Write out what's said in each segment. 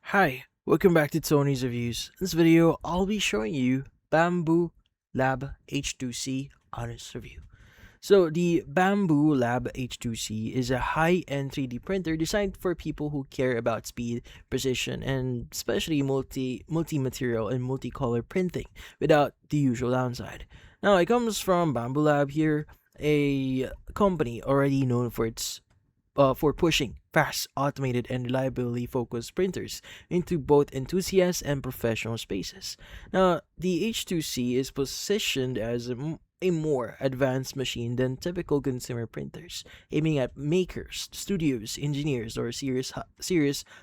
Hi, welcome back to Tony's Reviews. In this video, I'll be showing you Bambu Lab H2C honest review. So the Bambu Lab H2C is a high-end 3D printer designed for people who care about speed, precision, and especially multi-material and multicolor printing without the usual downside. Now, it comes from Bambu Lab here, a company already known for pushing fast, automated, and reliability focused printers into both enthusiast and professional spaces. Now, the H2C is positioned as a more advanced machine than typical consumer printers, aiming at makers, studios, engineers, or serious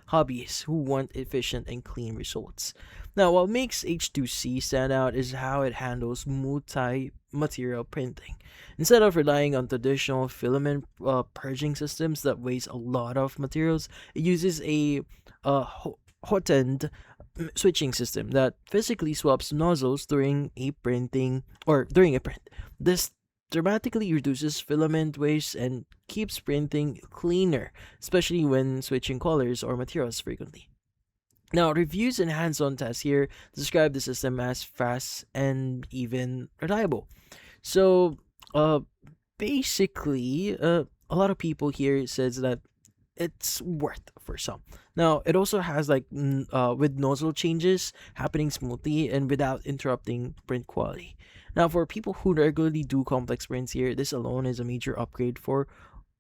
hobbyists who want efficient and clean results. Now, what makes H2C stand out is how it handles multi-material printing. Instead of relying on traditional filament purging systems that waste a lot of materials, it uses a hot end switching system that physically swaps nozzles during a print. This dramatically reduces filament waste and keeps printing cleaner, especially when switching colors or materials frequently. Now, reviews and hands-on tests here describe the system as fast and even reliable. So, uh, basically, a lot of people here says that it's worth for some. Now, it also has with nozzle changes happening smoothly and without interrupting print quality. Now, for people who regularly do complex prints here, this alone is a major upgrade for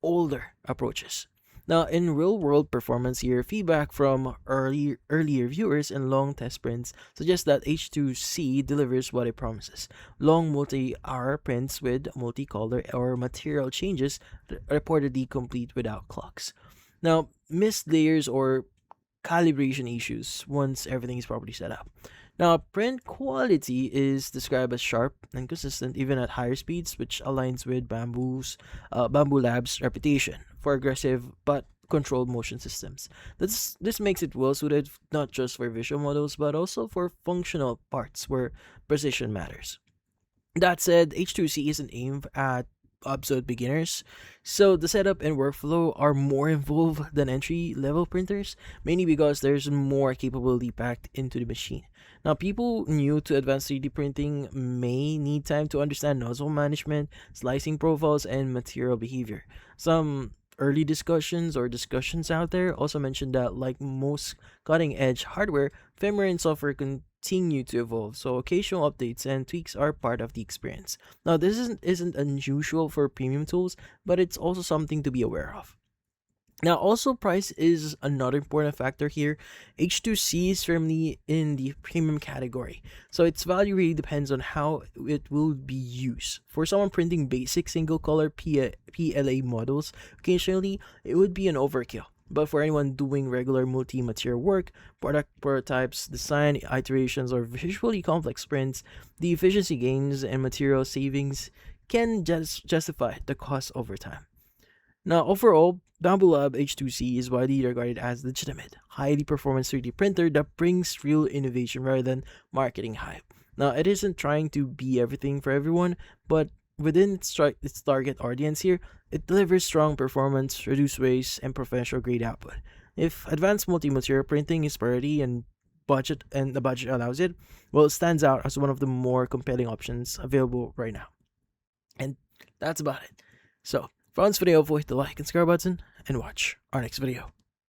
older approaches. Now, in real-world performance here, feedback from earlier viewers and long test prints suggests that H2C delivers what it promises. Long multi-hour prints with multicolor or material changes reportedly complete without clocks. Now, missed layers or calibration issues once everything is properly set up. Now, print quality is described as sharp and consistent even at higher speeds, which aligns with Bambu Lab's reputation for aggressive but controlled motion systems. This makes it well suited not just for visual models but also for functional parts where precision matters. That said, H2C isn't aimed at absolute beginners, so the setup and workflow are more involved than entry level printers, mainly because there's more capability packed into the machine. Now, people new to advanced 3D printing may need time to understand nozzle management, slicing profiles, and material behavior. Some early discussions out there also mentioned that, like most cutting edge hardware, firmware and software continue to evolve, so occasional updates and tweaks are part of the experience. Now, this isn't unusual for premium tools, but it's also something to be aware of. Now, also, price is another important factor here. H2C is firmly in the premium category, so its value really depends on how it will be used. For someone printing basic single color PLA models, occasionally it would be an overkill. But for anyone doing regular multi-material work, product prototypes, design iterations, or visually complex prints, the efficiency gains and material savings can just justify the cost over time. Now, overall, Bambu Lab H2C is widely regarded as legitimate, highly performance 3D printer that brings real innovation rather than marketing hype. Now, it isn't trying to be everything for everyone, but within its target audience here, it delivers strong performance, reduced waste, and professional grade output. If advanced multi-material printing is priority and the budget allows it, well, it stands out as one of the more compelling options available right now. And that's about it. So, for this video, hit the like and subscribe button and watch our next video.